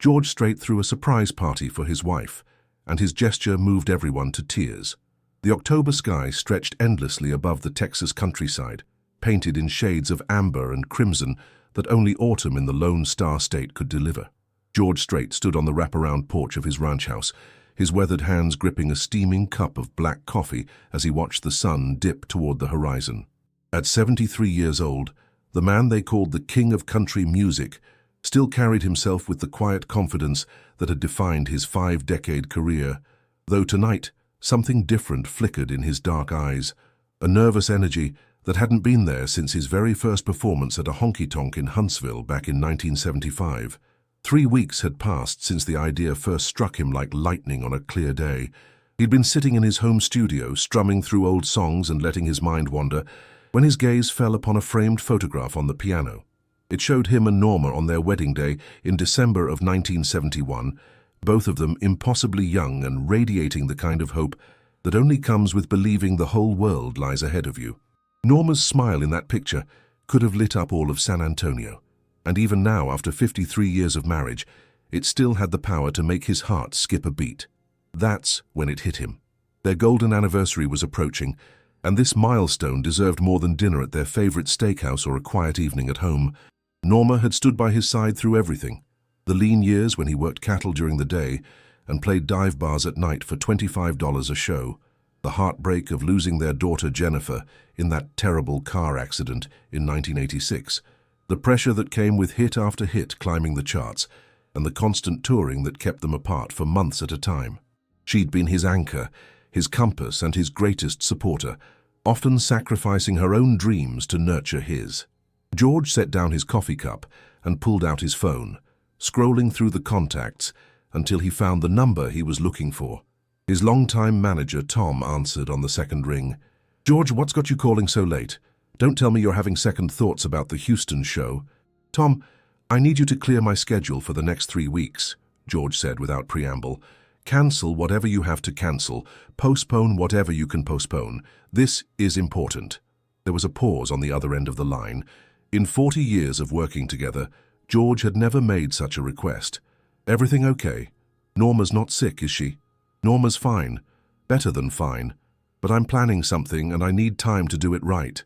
George Strait threw a surprise party for his wife, and his gesture moved everyone to tears. The October sky stretched endlessly above the Texas countryside, painted in shades of amber and crimson that only autumn in the Lone Star State could deliver. George Strait stood on the wraparound porch of his ranch house, his weathered hands gripping a steaming cup of black coffee as he watched the sun dip toward the horizon. At 73 years old, the man they called the King of Country Music still carried himself with the quiet confidence that had defined his 5-decade career, though tonight something different flickered in his dark eyes, a nervous energy that hadn't been there since his very first performance at a honky-tonk in Huntsville back in 1975. 3 weeks had passed since the idea first struck him like lightning on a clear day. He'd been sitting in his home studio, strumming through old songs and letting his mind wander, when his gaze fell upon a framed photograph on the piano. It showed him and Norma on their wedding day in December of 1971, both of them impossibly young and radiating the kind of hope that only comes with believing the whole world lies ahead of you. Norma's smile in that picture could have lit up all of San Antonio, and even now, after 53 years of marriage, it still had the power to make his heart skip a beat. That's when it hit him. Their golden anniversary was approaching, and this milestone deserved more than dinner at their favorite steakhouse or a quiet evening at home. Norma had stood by his side through everything. The lean years when he worked cattle during the day and played dive bars at night for $25 a show. The heartbreak of losing their daughter Jennifer in that terrible car accident in 1986. The pressure that came with hit after hit climbing the charts, and the constant touring that kept them apart for months at a time. She'd been his anchor, his compass, and his greatest supporter, often sacrificing her own dreams to nurture his. George set down his coffee cup and pulled out his phone, scrolling through the contacts until he found the number he was looking for. His longtime manager, Tom, answered on the second ring. "George, what's got you calling so late? Don't tell me you're having second thoughts about the Houston show." "Tom, I need you to clear my schedule for the next 3 weeks," George said without preamble. "Cancel whatever you have to cancel. Postpone whatever you can postpone. This is important." There was a pause on the other end of the line. In 40 years of working together, George had never made such a request. "Everything okay? Norma's not sick, is she?" "Norma's fine. Better than fine. But I'm planning something and I need time to do it right."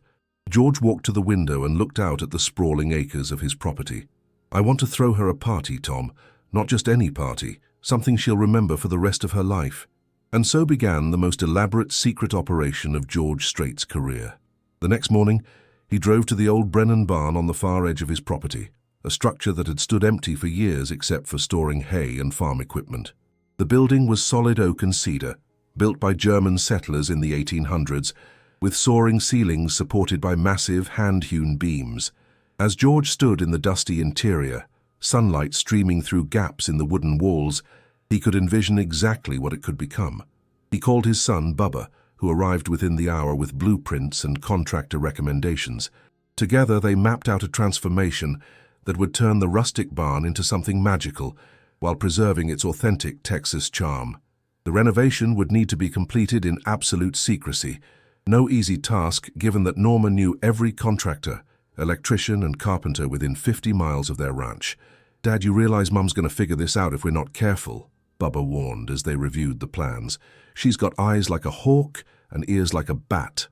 George walked to the window and looked out at the sprawling acres of his property. "I want to throw her a party, Tom. Not just any party. Something she'll remember for the rest of her life." And so began the most elaborate secret operation of George Strait's career. The next morning, he drove to the old Brennan barn on the far edge of his property, a structure that had stood empty for years except for storing hay and farm equipment. The building was solid oak and cedar, built by German settlers in the 1800s, with soaring ceilings supported by massive hand-hewn beams. As George stood in the dusty interior, sunlight streaming through gaps in the wooden walls, he could envision exactly what it could become. He called his son Bubba, who arrived within the hour with blueprints and contractor recommendations. Together they mapped out a transformation that would turn the rustic barn into something magical while preserving its authentic Texas charm. The renovation would need to be completed in absolute secrecy. No easy task, given that Norma knew every contractor, electrician and carpenter within 50 miles of their ranch. "Dad, you realize Mum's going to figure this out if we're not careful," Bubba warned as they reviewed the plans. "She's got eyes like a hawk and ears like a bat.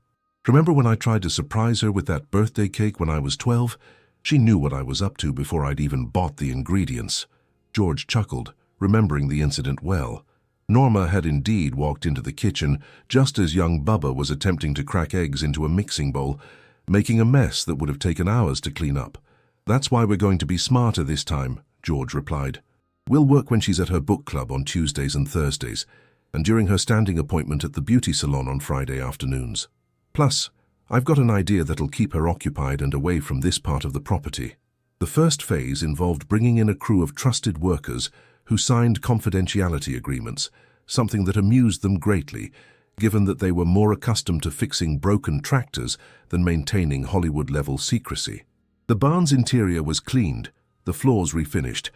Remember when I tried to surprise her with that birthday cake when I was 12? She knew what I was up to before I'd even bought the ingredients." George chuckled, remembering the incident well. Norma had indeed walked into the kitchen just as young Bubba was attempting to crack eggs into a mixing bowl, making a mess that would have taken hours to clean up. "That's why we're going to be smarter this time," George replied. "We'll work when she's at her book club on Tuesdays and Thursdays, and during her standing appointment at the beauty salon on Friday afternoons. Plus, I've got an idea that'll keep her occupied and away from this part of the property." The first phase involved bringing in a crew of trusted workers who signed confidentiality agreements, something that amused them greatly, given that they were more accustomed to fixing broken tractors than maintaining Hollywood-level secrecy. The barn's interior was cleaned, the floors refinished,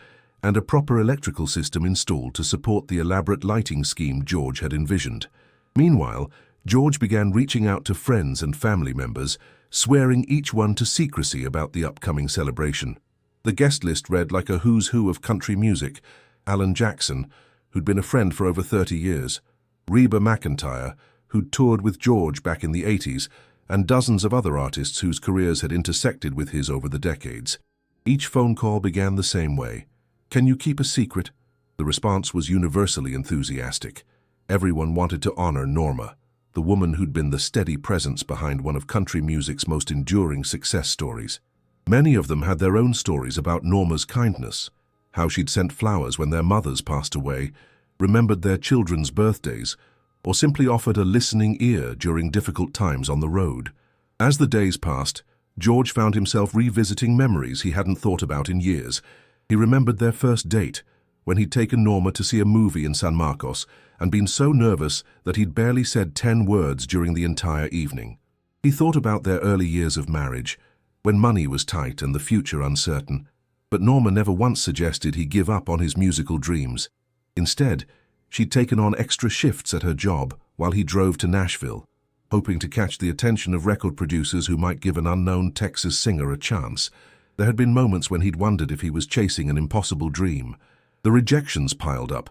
and a proper electrical system installed to support the elaborate lighting scheme George had envisioned. Meanwhile, George began reaching out to friends and family members, swearing each one to secrecy about the upcoming celebration. The guest list read like a who's who of country music: Alan Jackson, who'd been a friend for over 30 years, Reba McEntire, who'd toured with George back in the 80s, and dozens of other artists whose careers had intersected with his over the decades. Each phone call began the same way. "Can you keep a secret?" The response was universally enthusiastic. Everyone wanted to honor Norma, the woman who'd been the steady presence behind one of country music's most enduring success stories. Many of them had their own stories about Norma's kindness, how she'd sent flowers when their mothers passed away, remembered their children's birthdays, or simply offered a listening ear during difficult times on the road. As the days passed, George found himself revisiting memories he hadn't thought about in years. He remembered their first date, when he'd taken Norma to see a movie in San Marcos and been so nervous that he'd barely said 10 words during the entire evening. He thought about their early years of marriage, when money was tight and the future uncertain, but Norma never once suggested he give up on his musical dreams. Instead, she'd taken on extra shifts at her job while he drove to Nashville, hoping to catch the attention of record producers who might give an unknown Texas singer a chance. There had been moments when he'd wondered if he was chasing an impossible dream. The rejections piled up,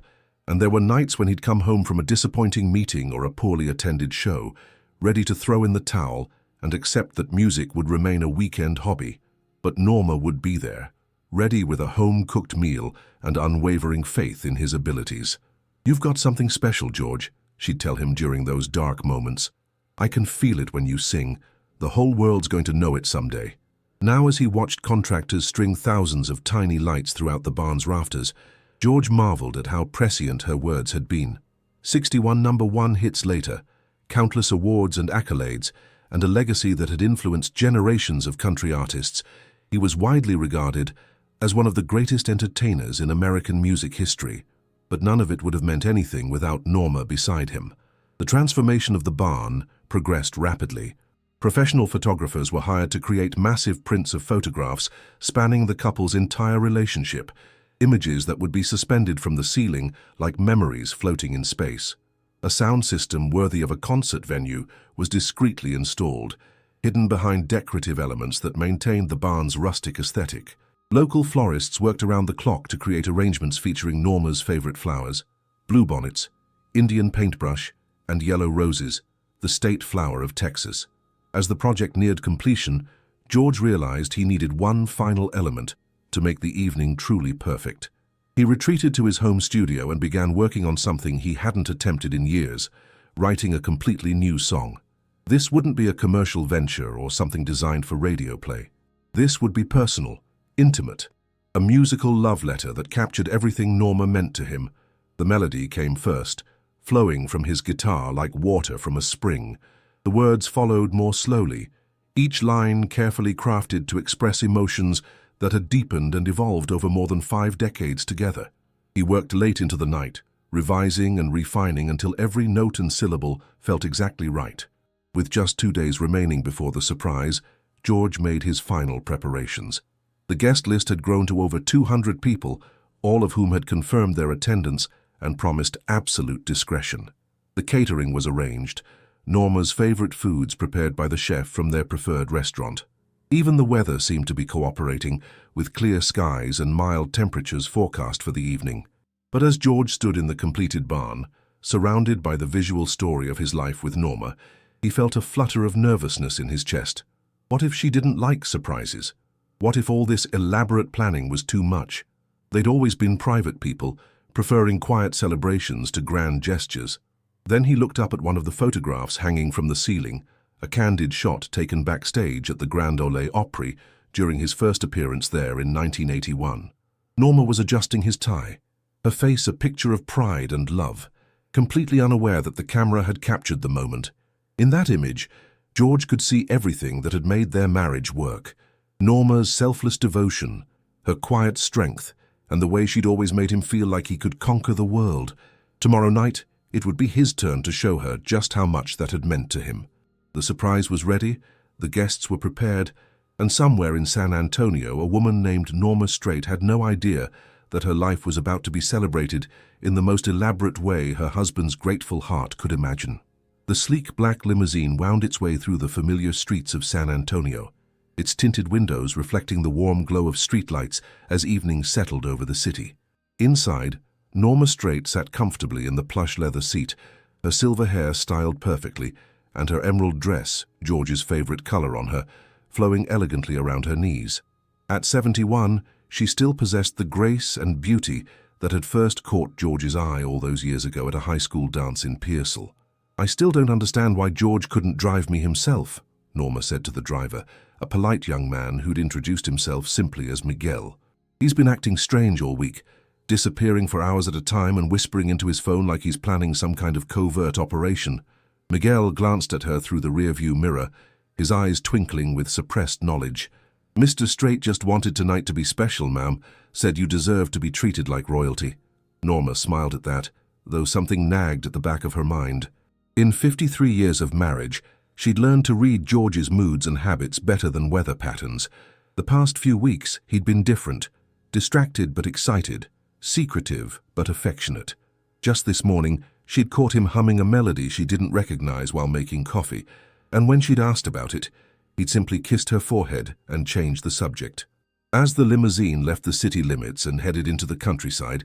and there were nights when he'd come home from a disappointing meeting or a poorly attended show, ready to throw in the towel and accept that music would remain a weekend hobby. But Norma would be there, ready with a home-cooked meal and unwavering faith in his abilities. "You've got something special, George," she'd tell him during those dark moments. "I can feel it when you sing. The whole world's going to know it someday." Now, as he watched contractors string thousands of tiny lights throughout the barn's rafters, George marveled at how prescient her words had been. 61 number-one hits later, countless awards and accolades, and a legacy that had influenced generations of country artists, he was widely regarded as one of the greatest entertainers in American music history. But none of it would have meant anything without Norma beside him. The transformation of the barn progressed rapidly. Professional photographers were hired to create massive prints of photographs spanning the couple's entire relationship, images that would be suspended from the ceiling like memories floating in space. A sound system worthy of a concert venue was discreetly installed, hidden behind decorative elements that maintained the barn's rustic aesthetic. Local florists worked around the clock to create arrangements featuring Norma's favorite flowers: bluebonnets, Indian paintbrush, and yellow roses, the state flower of Texas. As the project neared completion, George realized he needed one final element to make the evening truly perfect. He retreated to his home studio and began working on something he hadn't attempted in years, writing a completely new song. This wouldn't be a commercial venture or something designed for radio play. This would be personal, intimate, a musical love letter that captured everything Norma meant to him. The melody came first, flowing from his guitar like water from a spring. The words followed more slowly, each line carefully crafted to express emotions that had deepened and evolved over more than 5 decades together. He worked late into the night, revising and refining until every note and syllable felt exactly right. With just 2 days remaining before the surprise, George made his final preparations. The guest list had grown to over 200 people, all of whom had confirmed their attendance and promised absolute discretion. The catering was arranged, Norma's favorite foods prepared by the chef from their preferred restaurant. Even the weather seemed to be cooperating, with clear skies and mild temperatures forecast for the evening. But as George stood in the completed barn, surrounded by the visual story of his life with Norma, he felt a flutter of nervousness in his chest. What if she didn't like surprises? What if all this elaborate planning was too much? They'd always been private people, preferring quiet celebrations to grand gestures. Then he looked up at one of the photographs hanging from the ceiling, a candid shot taken backstage at the Grand Ole Opry during his first appearance there in 1981. Norma was adjusting his tie, her face a picture of pride and love, completely unaware that the camera had captured the moment. In that image, George could see everything that had made their marriage work: Norma's selfless devotion, her quiet strength, and the way she'd always made him feel like he could conquer the world. Tomorrow night, it would be his turn to show her just how much that had meant to him. The surprise was ready, the guests were prepared, and somewhere in San Antonio, a woman named Norma Strait had no idea that her life was about to be celebrated in the most elaborate way her husband's grateful heart could imagine. The sleek black limousine wound its way through the familiar streets of San Antonio, its tinted windows reflecting the warm glow of streetlights as evening settled over the city. Inside, Norma Strait sat comfortably in the plush leather seat, her silver hair styled perfectly, and her emerald dress, George's favorite color on her, flowing elegantly around her knees. At 71, she still possessed the grace and beauty that had first caught George's eye all those years ago at a high school dance in Pearsall. "I still don't understand why George couldn't drive me himself," Norma said to the driver, a polite young man who'd introduced himself simply as Miguel. "He's been acting strange all week, disappearing for hours at a time and whispering into his phone like he's planning some kind of covert operation." Miguel glanced at her through the rearview mirror, his eyes twinkling with suppressed knowledge. "Mr. Strait just wanted tonight to be special, ma'am. Said you deserved to be treated like royalty." Norma smiled at that, though something nagged at the back of her mind. In 53 years of marriage, she'd learned to read George's moods and habits better than weather patterns. The past few weeks, he'd been different, distracted but excited, secretive but affectionate. Just this morning, she'd caught him humming a melody she didn't recognize while making coffee, and when she'd asked about it, he'd simply kissed her forehead and changed the subject. As the limousine left the city limits and headed into the countryside,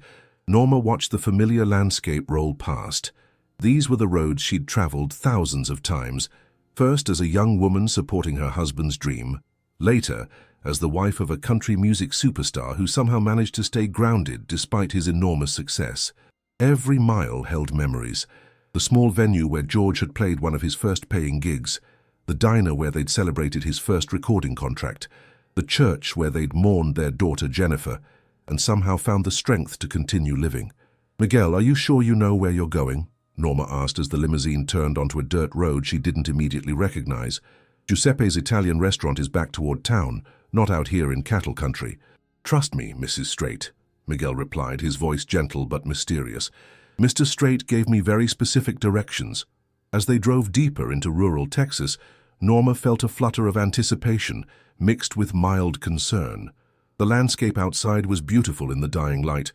Norma watched the familiar landscape roll past. These were the roads she'd traveled thousands of times, first as a young woman supporting her husband's dream, later as the wife of a country music superstar who somehow managed to stay grounded despite his enormous success. Every mile held memories. The small venue where George had played one of his first paying gigs, the diner where they'd celebrated his first recording contract, the church where they'd mourned their daughter Jennifer, and somehow found the strength to continue living. "Miguel, are you sure you know where you're going?" Norma asked as the limousine turned onto a dirt road she didn't immediately recognize. "Giuseppe's Italian restaurant is back toward town, not out here in cattle country." "Trust me, Mrs. Strait," Miguel replied, his voice gentle but mysterious. "Mr. Strait gave me very specific directions." As they drove deeper into rural Texas, Norma felt a flutter of anticipation, mixed with mild concern. The landscape outside was beautiful in the dying light,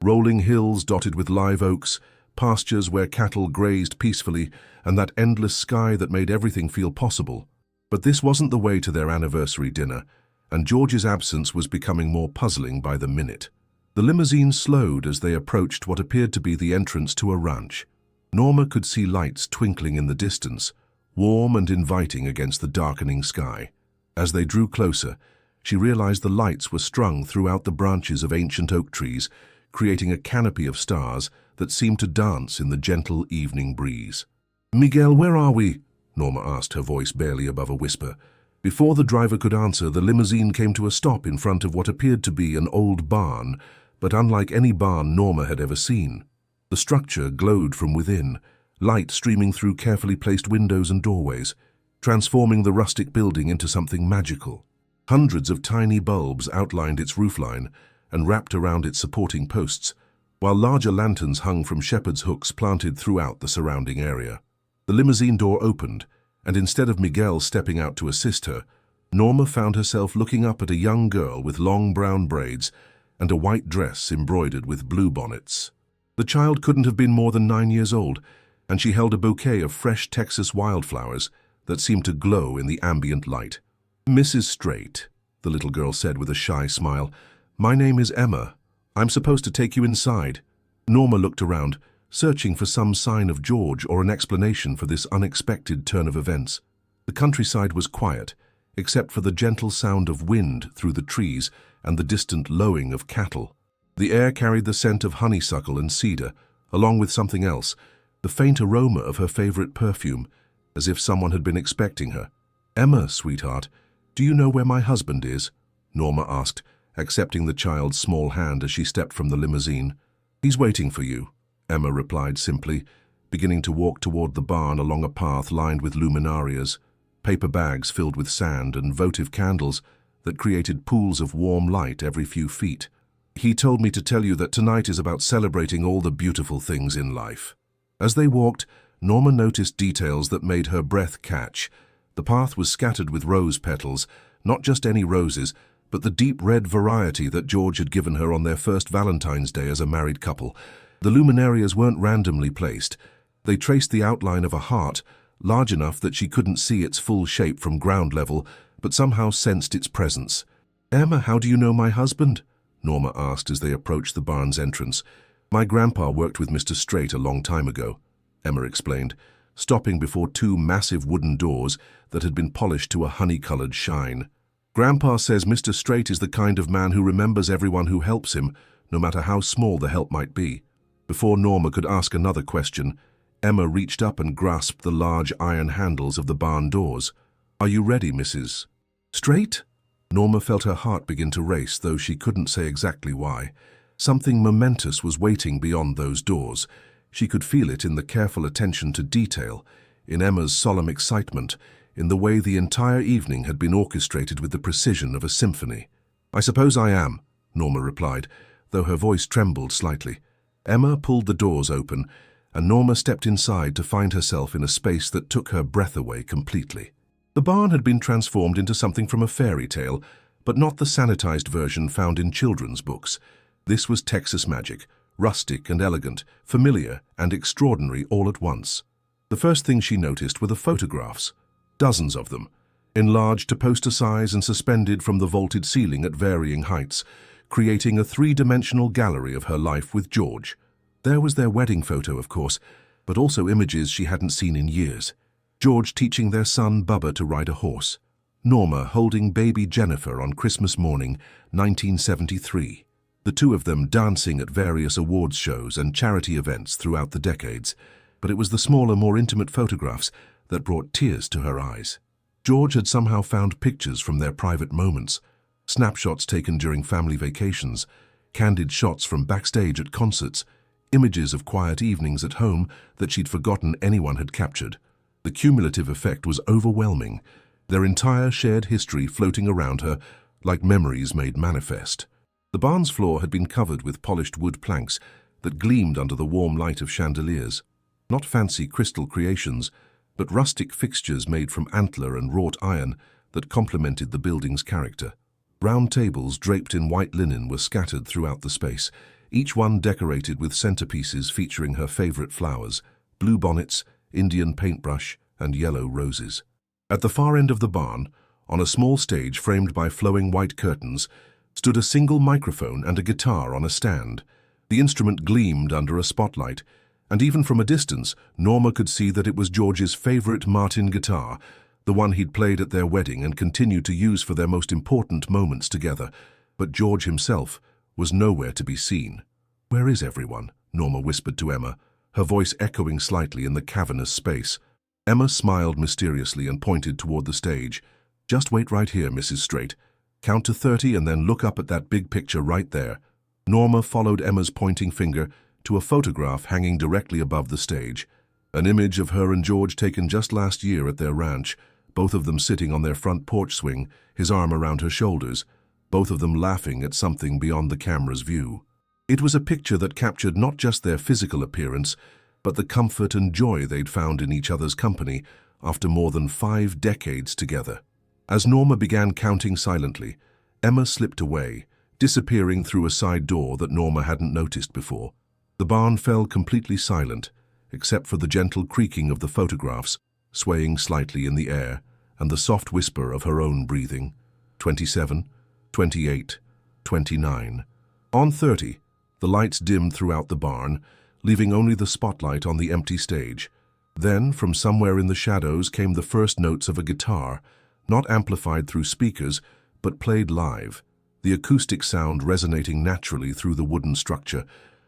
rolling hills dotted with live oaks, pastures where cattle grazed peacefully, and that endless sky that made everything feel possible. But this wasn't the way to their anniversary dinner, and George's absence was becoming more puzzling by the minute. The limousine slowed as they approached what appeared to be the entrance to a ranch. Norma could see lights twinkling in the distance, warm and inviting against the darkening sky. As they drew closer, she realized the lights were strung throughout the branches of ancient oak trees, creating a canopy of stars that seemed to dance in the gentle evening breeze. "Miguel, where are we?" Norma asked, her voice barely above a whisper. Before the driver could answer, the limousine came to a stop in front of what appeared to be an old barn, but unlike any barn Norma had ever seen. The structure glowed from within, light streaming through carefully placed windows and doorways, transforming the rustic building into something magical. Hundreds of tiny bulbs outlined its roofline and wrapped around its supporting posts, while larger lanterns hung from shepherd's hooks planted throughout the surrounding area. The limousine door opened, and instead of Miguel stepping out to assist her, Norma found herself looking up at a young girl with long brown braids and a white dress embroidered with blue bonnets. The child couldn't have been more than 9 years old, and she held a bouquet of fresh Texas wildflowers that seemed to glow in the ambient light. "Mrs. Strait," the little girl said with a shy smile, "my name is Emma. I'm supposed to take you inside." Norma looked around, searching for some sign of George or an explanation for this unexpected turn of events. The countryside was quiet, except for the gentle sound of wind through the trees and the distant lowing of cattle. The air carried the scent of honeysuckle and cedar, along with something else, the faint aroma of her favorite perfume, as if someone had been expecting her. "Emma, sweetheart, do you know where my husband is?" Norma asked, accepting the child's small hand as she stepped from the limousine. "He's waiting for you," Emma replied simply, beginning to walk toward the barn along a path lined with luminarias, paper bags filled with sand and votive candles that created pools of warm light every few feet. "He told me to tell you that tonight is about celebrating all the beautiful things in life." As they walked, Norma noticed details that made her breath catch. The path was scattered with rose petals, not just any roses, but the deep red variety that George had given her on their first Valentine's Day as a married couple. The luminarias weren't randomly placed. They traced the outline of a heart, large enough that she couldn't see its full shape from ground level, but somehow sensed its presence. "Emma, how do you know my husband?" Norma asked as they approached the barn's entrance. "My grandpa worked with Mr. Strait a long time ago," Emma explained, stopping before two massive wooden doors that had been polished to a honey-colored shine. "Grandpa says Mr. Strait is the kind of man who remembers everyone who helps him, no matter how small the help might be." Before Norma could ask another question, Emma reached up and grasped the large iron handles of the barn doors. "Are you ready, Mrs. Strait?" Norma felt her heart begin to race, though she couldn't say exactly why. Something momentous was waiting beyond those doors. She could feel it in the careful attention to detail, in Emma's solemn excitement, in the way the entire evening had been orchestrated with the precision of a symphony. "I suppose I am," Norma replied, though her voice trembled slightly. Emma pulled the doors open, and Norma stepped inside to find herself in a space that took her breath away completely. The barn had been transformed into something from a fairy tale, but not the sanitized version found in children's books. This was Texas magic, rustic and elegant, familiar and extraordinary all at once. The first thing she noticed were the photographs, dozens of them, enlarged to poster size and suspended from the vaulted ceiling at varying heights, creating a three-dimensional gallery of her life with George. There was their wedding photo, of course, but also images she hadn't seen in years. George teaching their son Bubba to ride a horse. Norma holding baby Jennifer on Christmas morning, 1973. The two of them dancing at various awards shows and charity events throughout the decades. But it was the smaller, more intimate photographs that brought tears to her eyes. George had somehow found pictures from their private moments, snapshots taken during family vacations, candid shots from backstage at concerts, images of quiet evenings at home that she'd forgotten anyone had captured. The cumulative effect was overwhelming, their entire shared history floating around her like memories made manifest. The barn's floor had been covered with polished wood planks that gleamed under the warm light of chandeliers. Not fancy crystal creations, but rustic fixtures made from antler and wrought iron that complemented the building's character. Round tables draped in white linen were scattered throughout the space, each one decorated with centerpieces featuring her favorite flowers, blue bonnets, Indian paintbrush, and yellow roses. At the far end of the barn, on a small stage framed by flowing white curtains, stood a single microphone and a guitar on a stand. The instrument gleamed under a spotlight, and even from a distance, Norma could see that it was George's favorite Martin guitar, the one he'd played at their wedding and continued to use for their most important moments together. But George himself was nowhere to be seen. "Where is everyone?" Norma whispered to Emma, her voice echoing slightly in the cavernous space. Emma smiled mysteriously and pointed toward the stage. "Just wait right here, Mrs. Strait. Count to 30 and then look up at that big picture right there." Norma followed Emma's pointing finger to a photograph hanging directly above the stage. An image of her and George taken just last year at their ranch, both of them sitting on their front porch swing, his arm around her shoulders, both of them laughing at something beyond the camera's view. It was a picture that captured not just their physical appearance, but the comfort and joy they'd found in each other's company after more than 5 decades together. As Norma began counting silently, Emma slipped away, disappearing through a side door that Norma hadn't noticed before. The barn fell completely silent, except for the gentle creaking of the photographs, swaying slightly in the air, and the soft whisper of her own breathing. 27, 28, 29. On 30, the lights dimmed throughout the barn, leaving only the spotlight on the empty stage. Then, from somewhere in the shadows came the first notes of a guitar, not amplified through speakers, but played live, the acoustic sound resonating naturally through the wooden structure.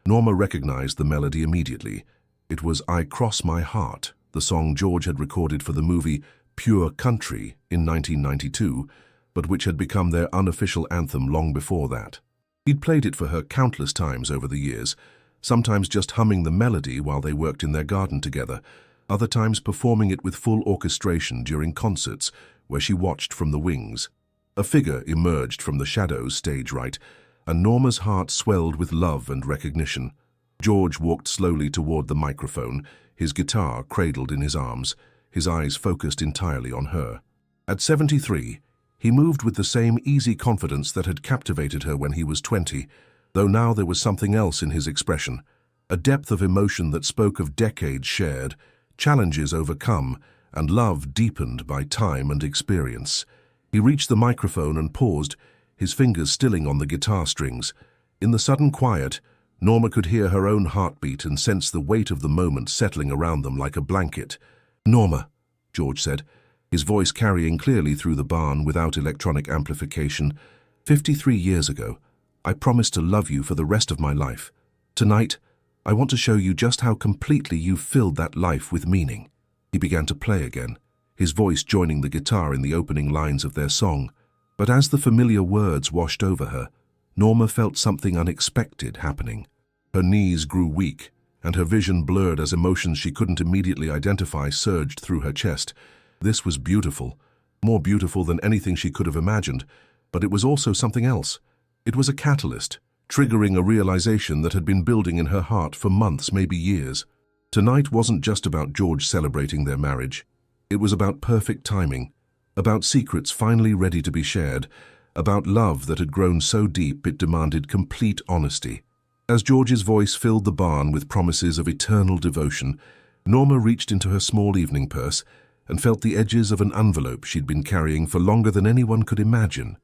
Norma recognized the melody immediately. It was "I Cross My Heart," the song George had recorded for the movie Pure Country in 1992, but which had become their unofficial anthem long before that. He'd played it for her countless times over the years, sometimes just humming the melody while they worked in their garden together, other times performing it with full orchestration during concerts where she watched from the wings. A figure emerged from the shadows stage right, and Norma's heart swelled with love and recognition. George walked slowly toward the microphone, his guitar cradled in his arms, his eyes focused entirely on her. At 73, he moved with the same easy confidence that had captivated her when he was 20, though now there was something else in his expression, a depth of emotion that spoke of decades shared, challenges overcome, and love deepened by time and experience. He reached the microphone and paused, his fingers stilling on the guitar strings. In the sudden quiet, Norma could hear her own heartbeat and sense the weight of the moment settling around them like a blanket. "Norma," George said, his voice carrying clearly through the barn without electronic amplification, 53 years ago, I promised to love you for the rest of my life. Tonight, I want to show you just how completely you've filled that life with meaning." He began to play again, his voice joining the guitar in the opening lines of their song. But as the familiar words washed over her, Norma felt something unexpected happening. Her knees grew weak, and her vision blurred as emotions she couldn't immediately identify surged through her chest. This was beautiful, more beautiful than anything she could have imagined, but it was also something else. It was a catalyst, triggering a realization that had been building in her heart for months, maybe years. Tonight wasn't just about George celebrating their marriage. It was about perfect timing, about secrets finally ready to be shared, about love that had grown so deep it demanded complete honesty. As George's voice filled the barn with promises of eternal devotion, Norma reached into her small evening purse and felt the edges of an envelope she'd been carrying for longer than anyone could imagine.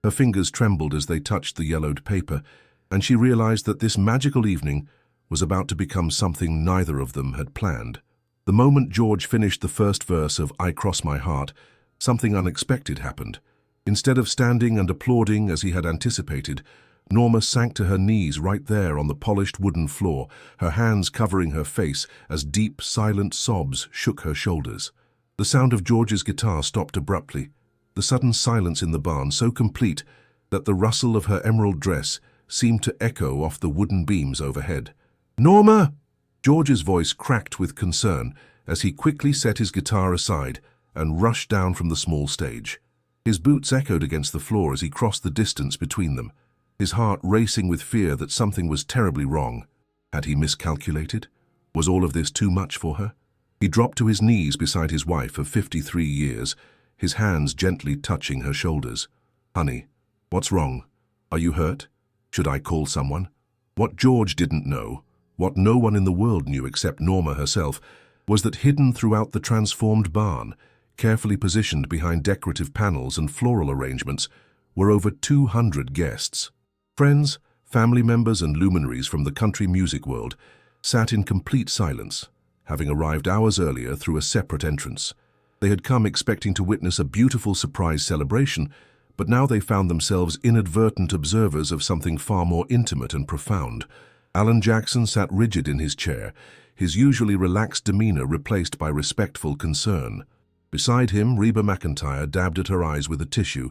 Her fingers trembled as they touched the yellowed paper, and she realized that this magical evening was about to become something neither of them had planned. The moment George finished the first verse of "I Cross My Heart," something unexpected happened. Instead of standing and applauding as he had anticipated, Norma sank to her knees right there on the polished wooden floor, her hands covering her face as deep, silent sobs shook her shoulders. The sound of George's guitar stopped abruptly, the sudden silence in the barn so complete that the rustle of her emerald dress seemed to echo off the wooden beams overhead. "Norma!" George's voice cracked with concern as he quickly set his guitar aside and rushed down from the small stage. His boots echoed against the floor as he crossed the distance between them, his heart racing with fear that something was terribly wrong. Had he miscalculated? Was all of this too much for her? He dropped to his knees beside his wife of 53 years, his hands gently touching her shoulders. "Honey, what's wrong? Are you hurt? Should I call someone?" What George didn't know, what no one in the world knew except Norma herself, was that hidden throughout the transformed barn, carefully positioned behind decorative panels and floral arrangements, were over 200 guests. Friends, family members and luminaries from the country music world sat in complete silence, having arrived hours earlier through a separate entrance. They had come expecting to witness a beautiful surprise celebration, but now they found themselves inadvertent observers of something far more intimate and profound. Alan Jackson sat rigid in his chair, his usually relaxed demeanor replaced by respectful concern. Beside him, Reba McEntire dabbed at her eyes with a tissue,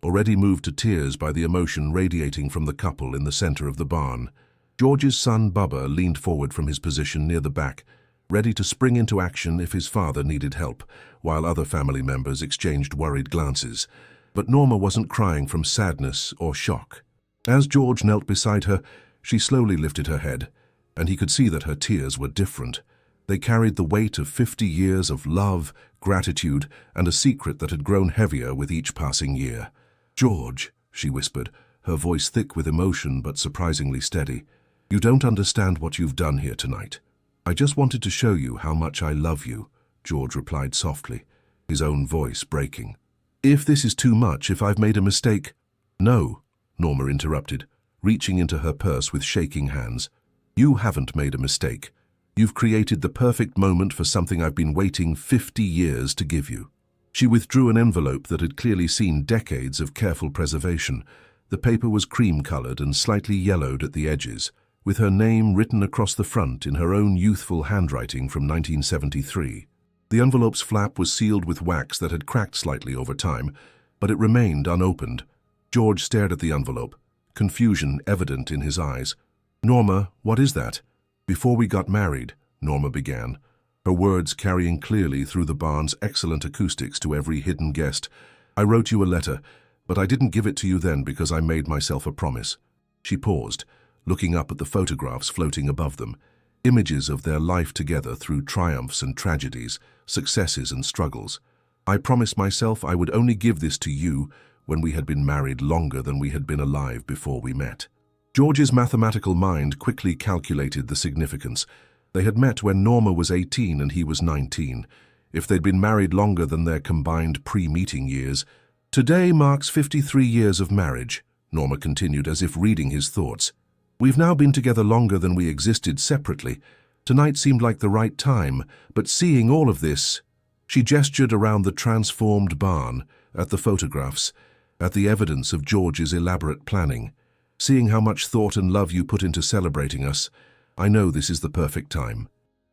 already moved to tears by the emotion radiating from the couple in the center of the barn. George's son, Bubba, leaned forward from his position near the back, ready to spring into action if his father needed help, while other family members exchanged worried glances. But Norma wasn't crying from sadness or shock. As George knelt beside her, she slowly lifted her head, and he could see that her tears were different. They carried the weight of 50 years of love, gratitude, and a secret that had grown heavier with each passing year. "George," she whispered, her voice thick with emotion but surprisingly steady, "you don't understand what you've done here tonight. I just wanted to show you how much I love you," George replied softly, his own voice breaking. "If this is too much, if I've made a mistake—" "No," Norma interrupted, reaching into her purse with shaking hands. "You haven't made a mistake. You've created the perfect moment for something I've been waiting 50 years to give you." She withdrew an envelope that had clearly seen decades of careful preservation. The paper was cream-colored and slightly yellowed at the edges, with her name written across the front in her own youthful handwriting from 1973. The envelope's flap was sealed with wax that had cracked slightly over time, but it remained unopened. George stared at the envelope, confusion evident in his eyes. "Norma, what is that?" "Before we got married," Norma began, her words carrying clearly through the barn's excellent acoustics to every hidden guest, "I wrote you a letter, but I didn't give it to you then because I made myself a promise." She paused, looking up at the photographs floating above them, images of their life together through triumphs and tragedies, successes and struggles. "I promised myself I would only give this to you when we had been married longer than we had been alive before we met." George's mathematical mind quickly calculated the significance. They had met when Norma was 18 and he was 19. If they'd been married longer than their combined pre-meeting years, Today marks 53 years of marriage, Norma continued as if reading his thoughts. We've now been together longer than we existed separately. Tonight seemed like the right time, but seeing all of this, she gestured around the transformed barn, at the photographs, at the evidence of George's elaborate planning. Seeing how much thought and love you put into celebrating us, I know this is the perfect time.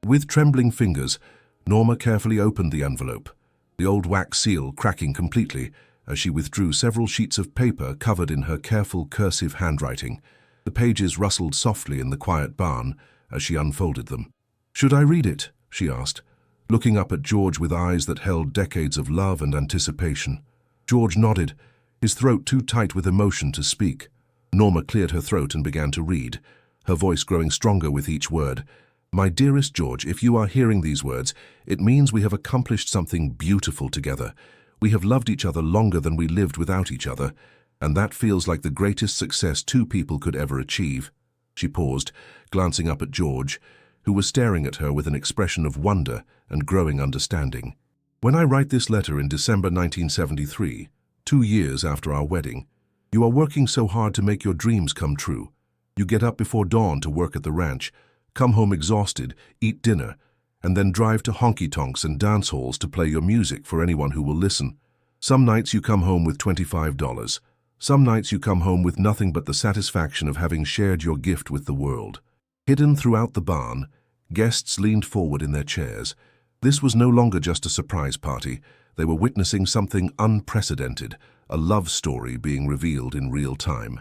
With trembling fingers, Norma carefully opened the envelope, the old wax seal cracking completely as she withdrew several sheets of paper covered in her careful cursive handwriting. The pages rustled softly in the quiet barn as she unfolded them. "Should I read it?" she asked, looking up at George with eyes that held decades of love and anticipation. George nodded, his throat too tight with emotion to speak. Norma cleared her throat and began to read, her voice growing stronger with each word. "My dearest George, if you are hearing these words, it means we have accomplished something beautiful together. We have loved each other longer than we lived without each other, and that feels like the greatest success two people could ever achieve." She paused, glancing up at George, who was staring at her with an expression of wonder and growing understanding. "When I write this letter in December 1973, 2 years after our wedding, you are working so hard to make your dreams come true. You get up before dawn to work at the ranch, come home exhausted, eat dinner, and then drive to honky-tonks and dance halls to play your music for anyone who will listen. Some nights you come home with $25. Some nights you come home with nothing but the satisfaction of having shared your gift with the world." Hidden throughout the barn, guests leaned forward in their chairs. This was no longer just a surprise party. They were witnessing something unprecedented, a love story being revealed in real time.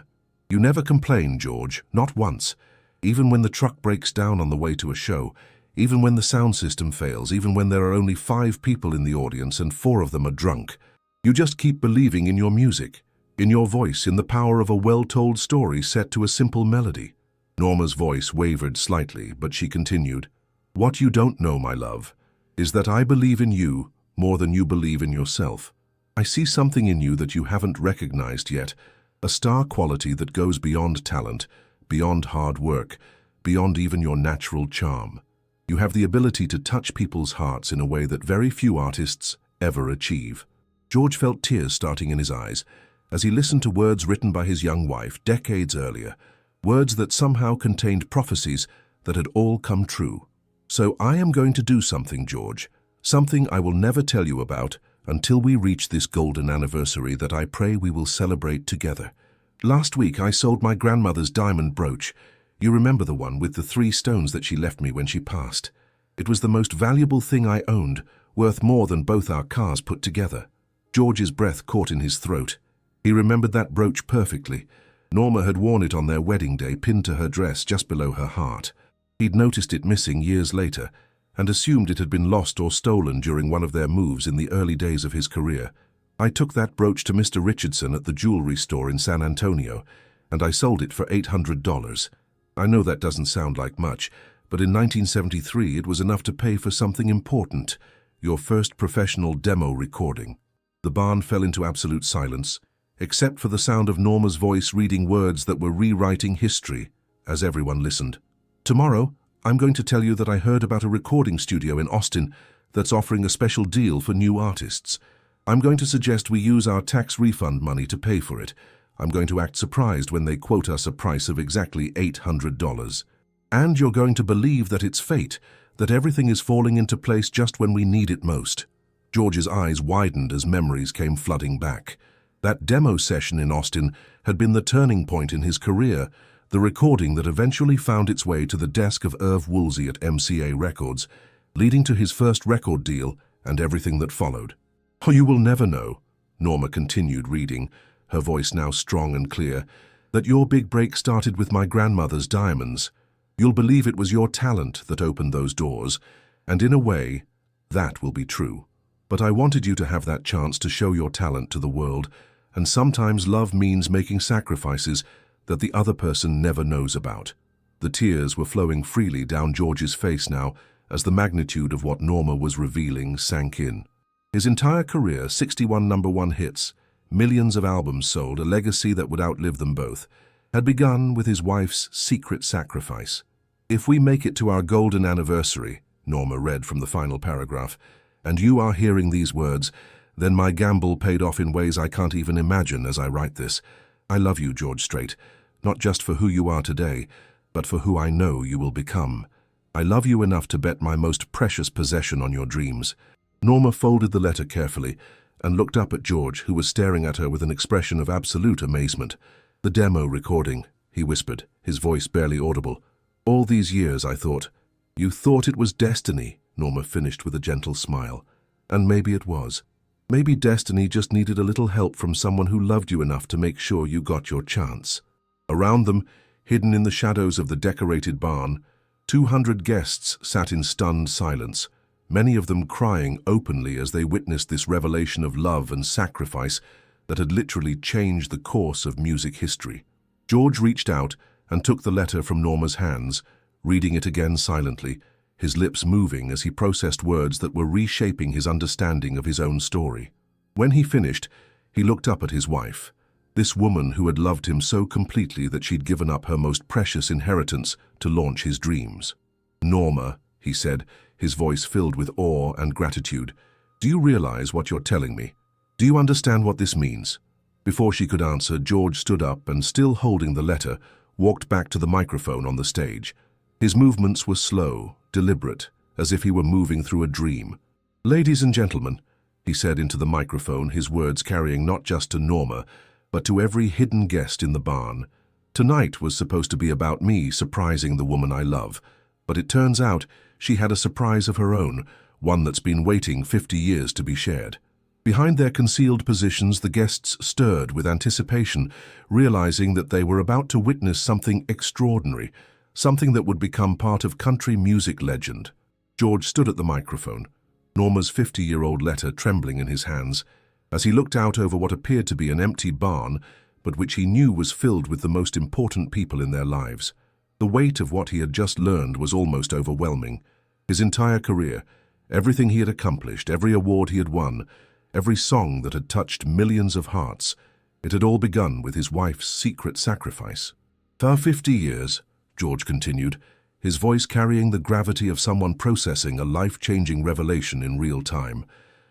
"You never complain, George, not once. Even when the truck breaks down on the way to a show, even when the sound system fails, even when there are only 5 people in the audience and 4 of them are drunk. You just keep believing in your music, in your voice, in the power of a well-told story set to a simple melody." Norma's voice wavered slightly, but she continued, "What you don't know, my love, is that I believe in you more than you believe in yourself. I see something in you that you haven't recognized yet, a star quality that goes beyond talent, beyond hard work, beyond even your natural charm. You have the ability to touch people's hearts in a way that very few artists ever achieve." George felt tears starting in his eyes as he listened to words written by his young wife decades earlier, words that somehow contained prophecies that had all come true. "So I am going to do something, George, something I will never tell you about until we reach this golden anniversary that I pray we will celebrate together. Last week I sold my grandmother's diamond brooch. You remember the one with the 3 stones that she left me when she passed. It was the most valuable thing I owned, worth more than both our cars put together." George's breath caught in his throat. He remembered that brooch perfectly. Norma had worn it on their wedding day, pinned to her dress just below her heart. He'd noticed it missing years later and assumed it had been lost or stolen during one of their moves in the early days of his career. "I took that brooch to Mr. Richardson at the jewelry store in San Antonio, and I sold it for $800. I know that doesn't sound like much, but in 1973 it was enough to pay for something important, your first professional demo recording." The barn fell into absolute silence, except for the sound of Norma's voice reading words that were rewriting history as everyone listened. "Tomorrow, I'm going to tell you that I heard about a recording studio in Austin that's offering a special deal for new artists. I'm going to suggest we use our tax refund money to pay for it. I'm going to act surprised when they quote us a price of exactly $800. And you're going to believe that it's fate, that everything is falling into place just when we need it most." George's eyes widened as memories came flooding back. That demo session in Austin had been the turning point in his career, the recording that eventually found its way to the desk of Irv Woolsey at MCA Records, leading to his first record deal and everything that followed. "Oh, you will never know," Norma continued reading, her voice now strong and clear, "that your big break started with my grandmother's diamonds. You'll believe it was your talent that opened those doors, and in a way, that will be true. But I wanted you to have that chance to show your talent to the world, and sometimes love means making sacrifices that the other person never knows about." The tears were flowing freely down George's face now as the magnitude of what Norma was revealing sank in. His entire career, 61 #1 hits, millions of albums sold, a legacy that would outlive them both, had begun with his wife's secret sacrifice. "If we make it to our golden anniversary," Norma read from the final paragraph, "and you are hearing these words, Then my gamble paid off in ways I can't even imagine as I write this. I love you, George Strait, not just for who you are today, but for who I know you will become. I love you enough to bet my most precious possession on your dreams." Norma folded the letter carefully and looked up at George, who was staring at her with an expression of absolute amazement. "The demo recording," he whispered, his voice barely audible. "All these years, I thought." "You thought it was destiny," Norma finished with a gentle smile. "And maybe it was. Maybe destiny just needed a little help from someone who loved you enough to make sure you got your chance." Around them, hidden in the shadows of the decorated barn, 200 guests sat in stunned silence, many of them crying openly as they witnessed this revelation of love and sacrifice that had literally changed the course of music history. George reached out and took the letter from Norma's hands, reading it again silently, his lips moving as he processed words that were reshaping his understanding of his own story. When he finished, he looked up at his wife, this woman who had loved him so completely that she'd given up her most precious inheritance to launch his dreams. "Norma," he said, his voice filled with awe and gratitude, "do you realize what you're telling me? Do you understand what this means?" Before she could answer, George stood up and, still holding the letter, walked back to the microphone on the stage. His movements were slow, deliberate, as if he were moving through a dream. "Ladies and gentlemen," he said into the microphone, his words carrying not just to Norma, but to every hidden guest in the barn. "Tonight was supposed to be about me surprising the woman I love, but it turns out she had a surprise of her own, one that's been waiting 50 years to be shared." Behind their concealed positions, the guests stirred with anticipation, realizing that they were about to witness something extraordinary, something that would become part of country music legend. George stood at the microphone, Norma's 50-year-old letter trembling in his hands, as he looked out over what appeared to be an empty barn, but which he knew was filled with the most important people in their lives. The weight of what he had just learned was almost overwhelming. His entire career, everything he had accomplished, every award he had won, every song that had touched millions of hearts, it had all begun with his wife's secret sacrifice. "For 50 years, George continued, his voice carrying the gravity of someone processing a life-changing revelation in real time,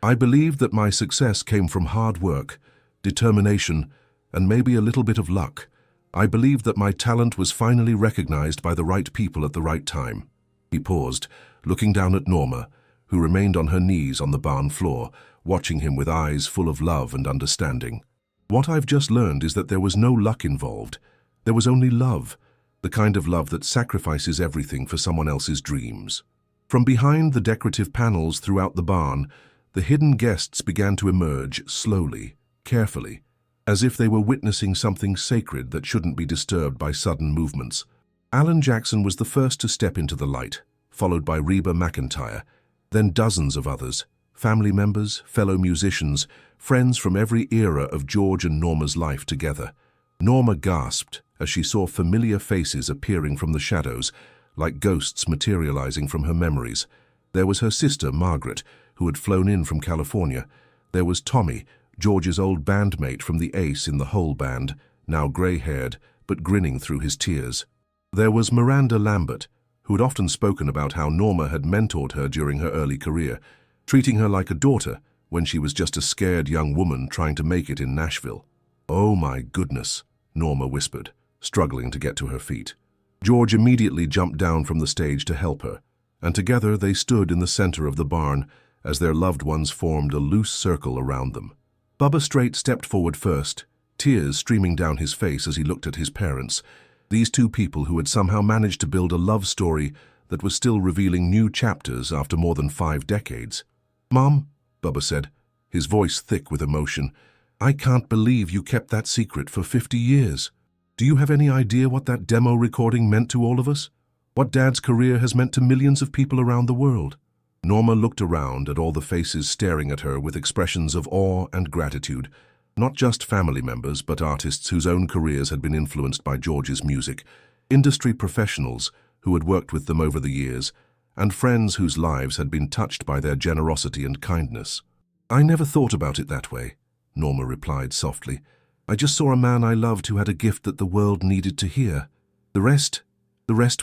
"I believed that my success came from hard work, determination, and maybe a little bit of luck. I believed that my talent was finally recognized by the right people at the right time." He paused, looking down at Norma, who remained on her knees on the barn floor, watching him with eyes full of love and understanding. "What I've just learned is that there was no luck involved. There was only love, the kind of love that sacrifices everything for someone else's dreams." From behind the decorative panels throughout the barn, the hidden guests began to emerge slowly, carefully, as if they were witnessing something sacred that shouldn't be disturbed by sudden movements. Alan Jackson was the first to step into the light, followed by Reba McEntire, then dozens of others, family members, fellow musicians, friends from every era of George and Norma's life together. Norma gasped as she saw familiar faces appearing from the shadows, like ghosts materializing from her memories. There was her sister, Margaret, who had flown in from California. There was Tommy, George's old bandmate from the Ace in the Hole band, now grey-haired, but grinning through his tears. There was Miranda Lambert, who had often spoken about how Norma had mentored her during her early career, treating her like a daughter when she was just a scared young woman trying to make it in Nashville. "Oh my goodness," Norma whispered, struggling to get to her feet. George immediately jumped down from the stage to help her, and together they stood in the center of the barn as their loved ones formed a loose circle around them. Bubba Strait stepped forward first, tears streaming down his face as he looked at his parents, these two people who had somehow managed to build a love story that was still revealing new chapters after more than 5 decades. "Mom," Bubba said, his voice thick with emotion, "I can't believe you kept that secret for 50 years. Do you have any idea what that demo recording meant to all of us? What Dad's career has meant to millions of people around the world?" Norma looked around at all the faces staring at her with expressions of awe and gratitude, not just family members, but artists whose own careers had been influenced by George's music, industry professionals who had worked with them over the years, and friends whose lives had been touched by their generosity and kindness. "I never thought about it that way," Norma replied softly. "I just saw a man I loved who had a gift that the world needed to hear. The rest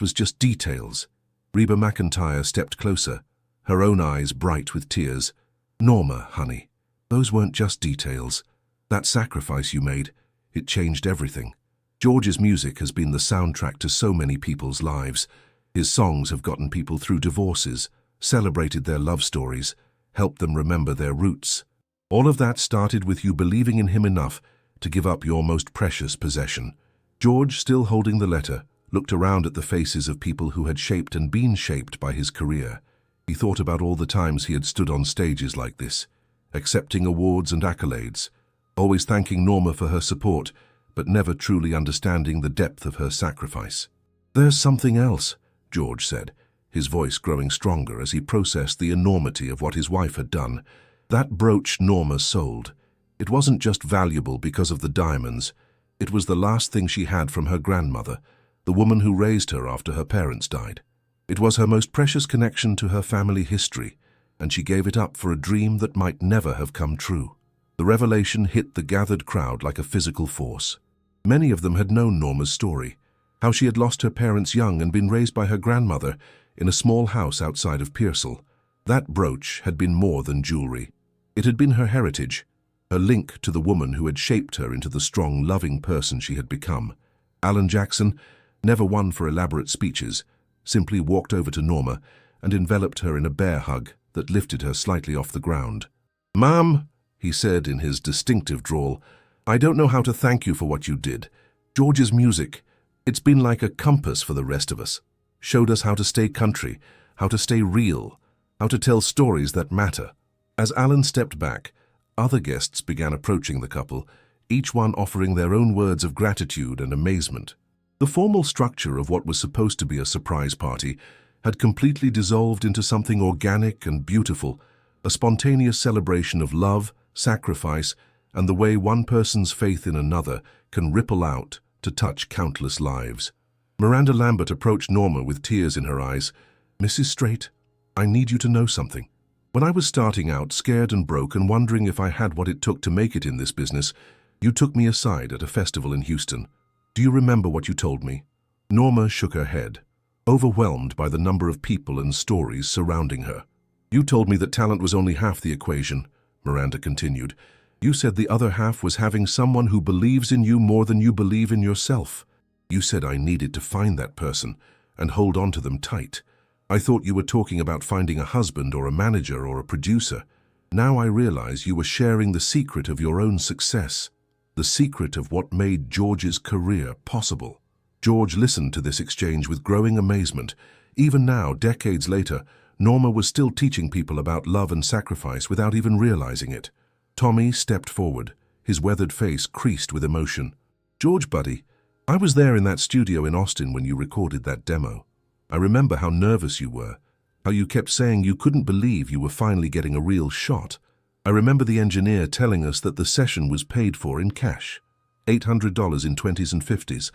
was just details." Reba McEntire stepped closer, her own eyes bright with tears. "Norma, honey, Those weren't just details. That sacrifice you made, it changed everything. George's music has been the soundtrack to so many people's lives. His songs have gotten people through divorces, celebrated their love stories, helped them remember their roots. All of that started with you believing in him enough to give up your most precious possession. George, still holding the letter, looked around at the faces of people who had shaped and been shaped by his career. He thought about all the times he had stood on stages like this, accepting awards and accolades, always thanking Norma for her support, but never truly understanding the depth of her sacrifice. "There's something else," George said, his voice growing stronger as he processed the enormity of what his wife had done. That brooch Norma sold. It wasn't just valuable because of the diamonds. It was the last thing she had from her grandmother, the woman who raised her after her parents died. It was her most precious connection to her family history, and she gave it up for a dream that might never have come true. The revelation hit the gathered crowd like a physical force. Many of them had known Norma's story, how she had lost her parents young and been raised by her grandmother in a small house outside of Pearsall. That brooch had been more than jewelry. It had been her heritage, her link to the woman who had shaped her into the strong, loving person she had become. Alan Jackson, never one for elaborate speeches, simply walked over to Norma and enveloped her in a bear hug that lifted her slightly off the ground. "Ma'am," he said in his distinctive drawl, "I don't know how to thank you for what you did. George's music, it's been like a compass for the rest of us. Showed us how to stay country, how to stay real, how to tell stories that matter." As Alan stepped back, other guests began approaching the couple, each one offering their own words of gratitude and amazement. The formal structure of what was supposed to be a surprise party had completely dissolved into something organic and beautiful, a spontaneous celebration of love, sacrifice, and the way one person's faith in another can ripple out to touch countless lives. Miranda Lambert approached Norma with tears in her eyes. "Mrs. Strait, I need you to know something. When I was starting out, scared and broke and wondering if I had what it took to make it in this business, you took me aside at a festival in Houston. Do you remember what you told me?" Norma shook her head, overwhelmed by the number of people and stories surrounding her. "You told me that talent was only half the equation," Miranda continued. "You said the other half was having someone who believes in you more than you believe in yourself. You said I needed to find that person and hold on to them tight. I thought you were talking about finding a husband or a manager or a producer. Now I realize you were sharing the secret of your own success, the secret of what made George's career possible." George listened to this exchange with growing amazement. Even now, decades later, Norma was still teaching people about love and sacrifice without even realizing it. Tommy stepped forward, his weathered face creased with emotion. "George, buddy, I was there in that studio in Austin when you recorded that demo. I remember how nervous you were, how you kept saying you couldn't believe you were finally getting a real shot. I remember the engineer telling us that the session was paid for in cash, $800 in 20s and 50s,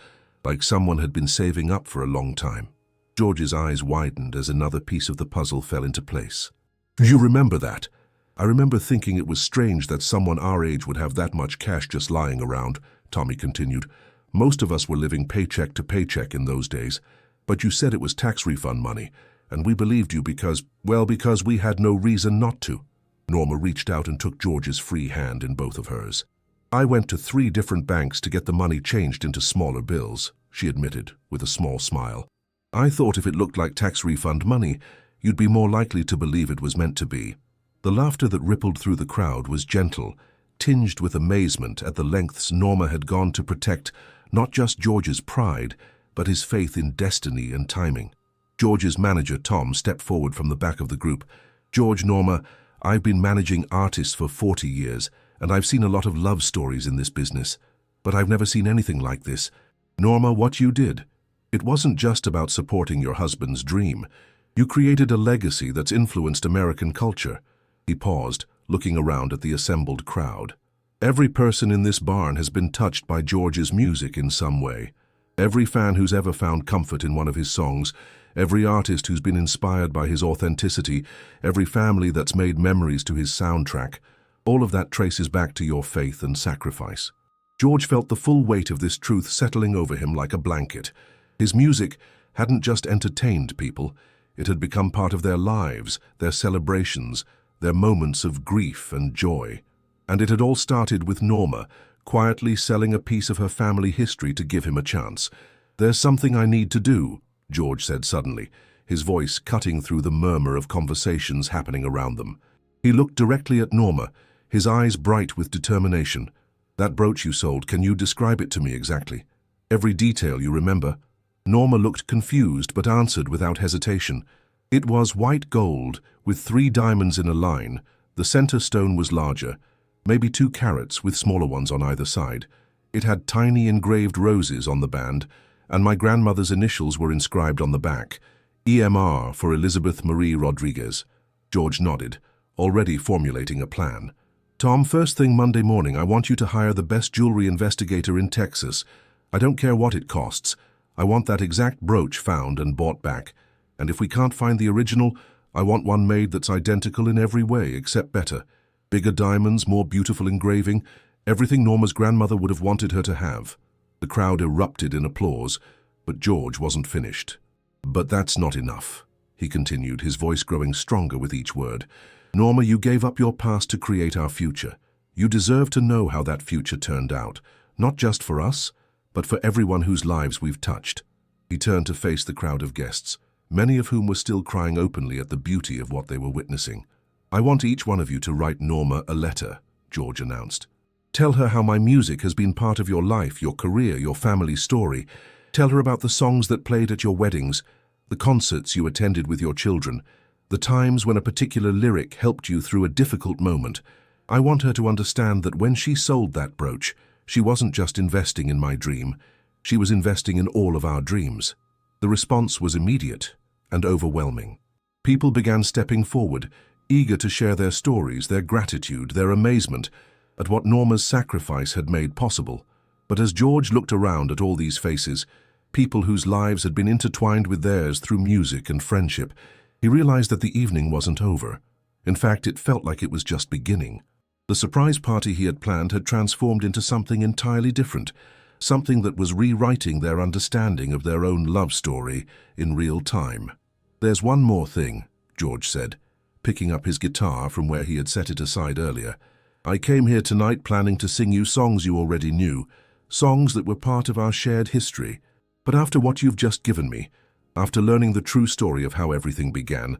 like someone had been saving up for a long time." George's eyes widened as another piece of the puzzle fell into place. "You remember that? I remember thinking it was strange that someone our age would have that much cash just lying around," Tommy continued. "Most of us were living paycheck to paycheck in those days. But you said it was tax refund money, and we believed you because we had no reason not to." Norma reached out and took George's free hand in both of hers. "I went to 3 different banks to get the money changed into smaller bills," she admitted, with a small smile. "I thought if it looked like tax refund money, you'd be more likely to believe it was meant to be." The laughter that rippled through the crowd was gentle, tinged with amazement at the lengths Norma had gone to protect not just George's pride, but his faith in destiny and timing. George's manager, Tom, stepped forward from the back of the group. "George, Norma, I've been managing artists for 40 years, and I've seen a lot of love stories in this business, but I've never seen anything like this. Norma, what you did, it wasn't just about supporting your husband's dream. You created a legacy that's influenced American culture." He paused, looking around at the assembled crowd. "Every person in this barn has been touched by George's music in some way. Every fan who's ever found comfort in one of his songs, every artist who's been inspired by his authenticity, every family that's made memories to his soundtrack, all of that traces back to your faith and sacrifice." George felt the full weight of this truth settling over him like a blanket. His music hadn't just entertained people, it had become part of their lives, their celebrations, their moments of grief and joy. And it had all started with Norma, quietly selling a piece of her family history to give him a chance. "There's something I need to do," George said suddenly, his voice cutting through the murmur of conversations happening around them. He looked directly at Norma, his eyes bright with determination. "That brooch you sold, can you describe it to me exactly? Every detail you remember?" Norma looked confused but answered without hesitation. "It was white gold, with 3 diamonds in a line. The center stone was larger, maybe 2 carats with smaller ones on either side. It had tiny engraved roses on the band, and my grandmother's initials were inscribed on the back. EMR for Elizabeth Marie Rodriguez." George nodded, already formulating a plan. "Tom, first thing Monday morning, I want you to hire the best jewelry investigator in Texas. I don't care what it costs. I want that exact brooch found and bought back. And if we can't find the original, I want one made that's identical in every way except better. Bigger diamonds, more beautiful engraving, everything Norma's grandmother would have wanted her to have." The crowd erupted in applause, but George wasn't finished. "But that's not enough," he continued, his voice growing stronger with each word. "Norma, you gave up your past to create our future. You deserve to know how that future turned out, not just for us, but for everyone whose lives we've touched." He turned to face the crowd of guests, many of whom were still crying openly at the beauty of what they were witnessing. "I want each one of you to write Norma a letter," George announced. "Tell her how my music has been part of your life, your career, your family story. Tell her about the songs that played at your weddings, the concerts you attended with your children, the times when a particular lyric helped you through a difficult moment. I want her to understand that when she sold that brooch, she wasn't just investing in my dream, she was investing in all of our dreams." The response was immediate and overwhelming. People began stepping forward, eager to share their stories, their gratitude, their amazement at what Norma's sacrifice had made possible. But as George looked around at all these faces, people whose lives had been intertwined with theirs through music and friendship, he realized that the evening wasn't over. In fact, it felt like it was just beginning. The surprise party he had planned had transformed into something entirely different, something that was rewriting their understanding of their own love story in real time. "There's one more thing," George said, picking up his guitar from where he had set it aside earlier. "I came here tonight planning to sing you songs you already knew, songs that were part of our shared history. But after what you've just given me, after learning the true story of how everything began,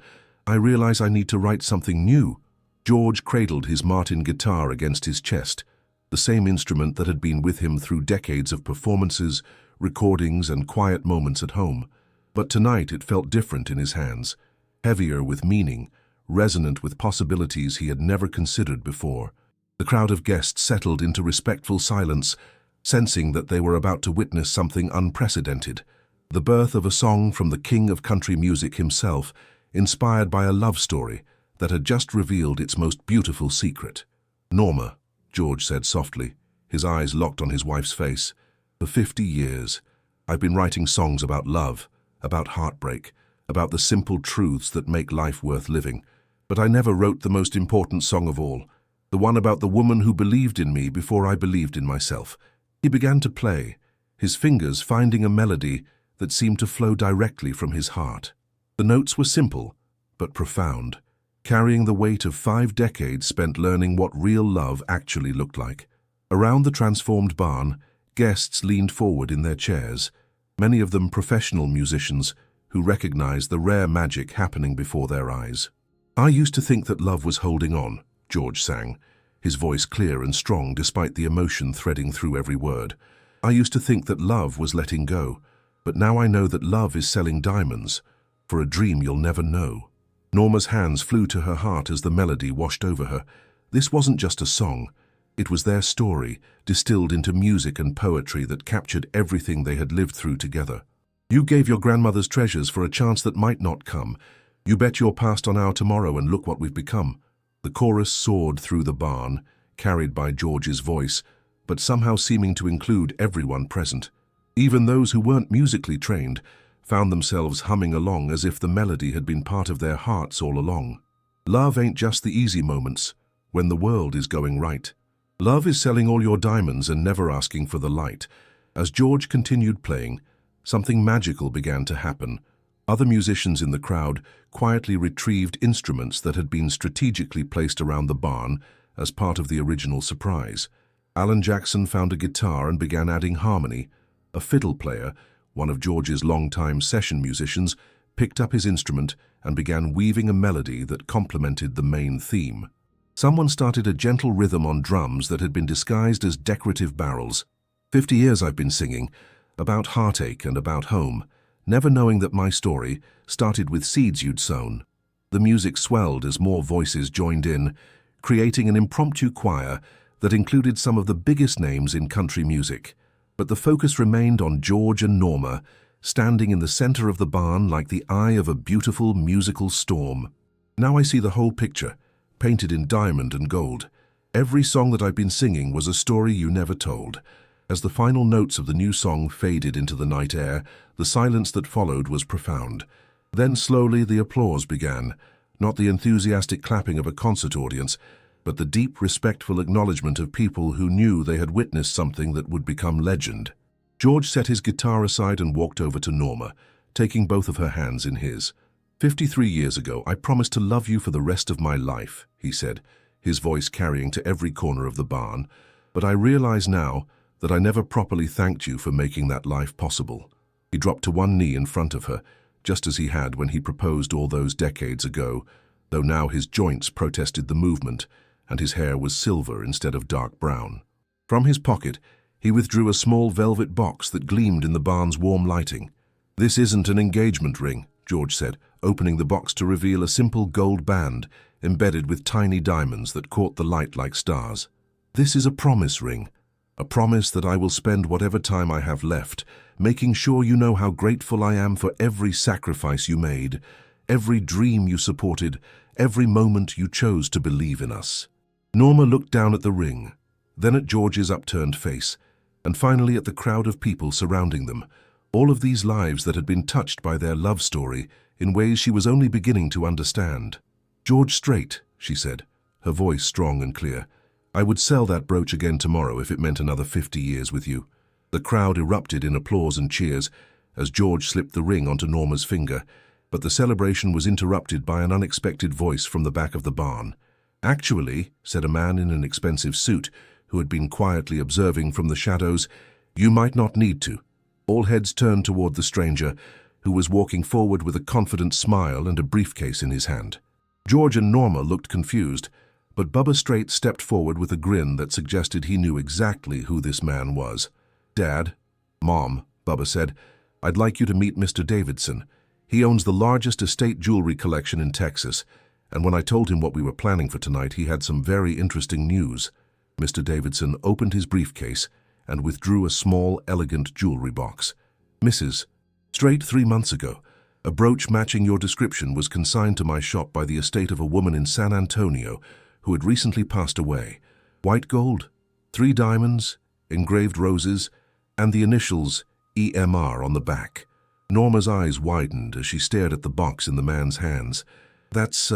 I realize I need to write something new." George cradled his Martin guitar against his chest, the same instrument that had been with him through decades of performances, recordings, and quiet moments at home. But tonight it felt different in his hands, heavier with meaning, resonant with possibilities he had never considered before. The crowd of guests settled into respectful silence, sensing that they were about to witness something unprecedented, the birth of a song from the king of country music himself, inspired by a love story that had just revealed its most beautiful secret. "Norma," George said softly, his eyes locked on his wife's face, "for 50 years, I've been writing songs about love, about heartbreak, about the simple truths that make life worth living. But I never wrote the most important song of all, the one about the woman who believed in me before I believed in myself." He began to play, his fingers finding a melody that seemed to flow directly from his heart. The notes were simple, but profound, carrying the weight of 5 decades spent learning what real love actually looked like. Around the transformed barn, guests leaned forward in their chairs, many of them professional musicians who recognized the rare magic happening before their eyes. "I used to think that love was holding on," George sang, his voice clear and strong despite the emotion threading through every word. "I used to think that love was letting go, but now I know that love is selling diamonds for a dream you'll never know." Norma's hands flew to her heart as the melody washed over her. This wasn't just a song. It was their story, distilled into music and poetry that captured everything they had lived through together. "You gave your grandmother's treasures for a chance that might not come. You bet your past on our tomorrow, and look what we've become." The chorus soared through the barn, carried by George's voice, but somehow seeming to include everyone present. Even those who weren't musically trained found themselves humming along as if the melody had been part of their hearts all along. "Love ain't just the easy moments, when the world is going right. Love is selling all your diamonds and never asking for the light." As George continued playing, something magical began to happen. Other musicians in the crowd quietly retrieved instruments that had been strategically placed around the barn as part of the original surprise. Alan Jackson found a guitar and began adding harmony. A fiddle player, one of George's longtime session musicians, picked up his instrument and began weaving a melody that complemented the main theme. Someone started a gentle rhythm on drums that had been disguised as decorative barrels. 50 years I've been singing, about heartache and about home, never knowing that my story started with seeds you'd sown. The music swelled as more voices joined in, creating an impromptu choir that included some of the biggest names in country music. But the focus remained on George and Norma, standing in the center of the barn like the eye of a beautiful musical storm. Now I see the whole picture, painted in diamond and gold. Every song that I've been singing was a story you never told. As the final notes of the new song faded into the night air, the silence that followed was profound. Then slowly the applause began, not the enthusiastic clapping of a concert audience, but the deep, respectful acknowledgement of people who knew they had witnessed something that would become legend. George set his guitar aside and walked over to Norma, taking both of her hands in his. 53 years ago, I promised to love you for the rest of my life, he said, his voice carrying to every corner of the barn. But I realize now that I never properly thanked you for making that life possible. He dropped to one knee in front of her, just as he had when he proposed all those decades ago, though now his joints protested the movement, and his hair was silver instead of dark brown. From his pocket, he withdrew a small velvet box that gleamed in the barn's warm lighting. This isn't an engagement ring, George said, opening the box to reveal a simple gold band embedded with tiny diamonds that caught the light like stars. This is a promise ring, a promise that I will spend whatever time I have left, making sure you know how grateful I am for every sacrifice you made, every dream you supported, every moment you chose to believe in us. Norma looked down at the ring, then at George's upturned face, and finally at the crowd of people surrounding them, all of these lives that had been touched by their love story in ways she was only beginning to understand. George Strait, she said, her voice strong and clear, I would sell that brooch again tomorrow if it meant another 50 years with you. The crowd erupted in applause and cheers as George slipped the ring onto Norma's finger, but the celebration was interrupted by an unexpected voice from the back of the barn. Actually, said a man in an expensive suit, who had been quietly observing from the shadows, you might not need to. All heads turned toward the stranger, who was walking forward with a confident smile and a briefcase in his hand. George and Norma looked confused, but Bubba Strait stepped forward with a grin that suggested he knew exactly who this man was. Dad, Mom, Bubba said, I'd like you to meet Mr. Davidson. He owns the largest estate jewelry collection in Texas, and when I told him what we were planning for tonight, he had some very interesting news. Mr. Davidson opened his briefcase and withdrew a small, elegant jewelry box. Mrs. Strait, 3 months ago, a brooch matching your description was consigned to my shop by the estate of a woman in San Antonio who had recently passed away. White gold, 3 diamonds, engraved roses, and the initials EMR on the back. Norma's eyes widened as she stared at the box in the man's hands. That's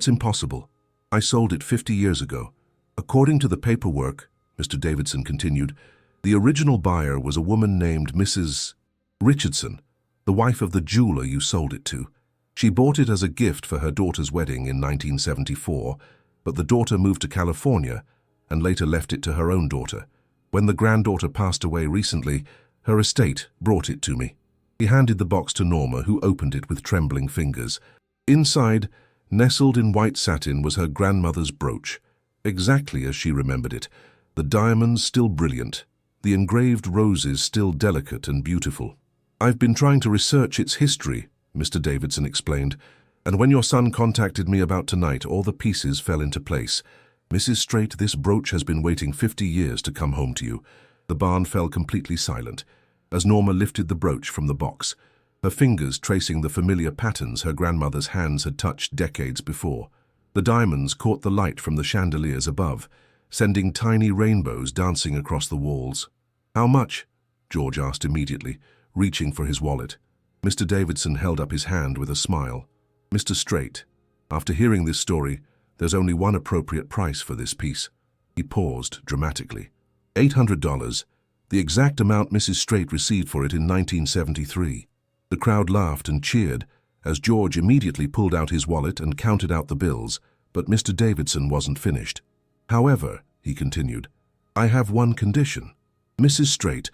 impossible. I sold it 50 years ago. According to the paperwork, Mr. Davidson continued, the original buyer was a woman named Mrs. Richardson, the wife of the jeweler you sold it to. She bought it as a gift for her daughter's wedding in 1974, but the daughter moved to California and later left it to her own daughter. When the granddaughter passed away recently, her estate brought it to me. He handed the box to Norma, who opened it with trembling fingers. Inside, nestled in white satin, was her grandmother's brooch, exactly as she remembered it, the diamonds still brilliant, the engraved roses still delicate and beautiful. I've been trying to research its history, Mr. Davidson explained, and when your son contacted me about tonight, all the pieces fell into place. Mrs. Strait, this brooch has been waiting 50 years to come home to you. The barn fell completely silent as Norma lifted the brooch from the box, her fingers tracing the familiar patterns her grandmother's hands had touched decades before. The diamonds caught the light from the chandeliers above, sending tiny rainbows dancing across the walls. How much? George asked immediately, reaching for his wallet. Mr. Davidson held up his hand with a smile. Mr. Strait, after hearing this story, there's only one appropriate price for this piece. He paused dramatically. $800, the exact amount Mrs. Strait received for it in 1973. The crowd laughed and cheered as George immediately pulled out his wallet and counted out the bills, but Mr. Davidson wasn't finished. However, he continued, I have one condition. Mrs. Strait,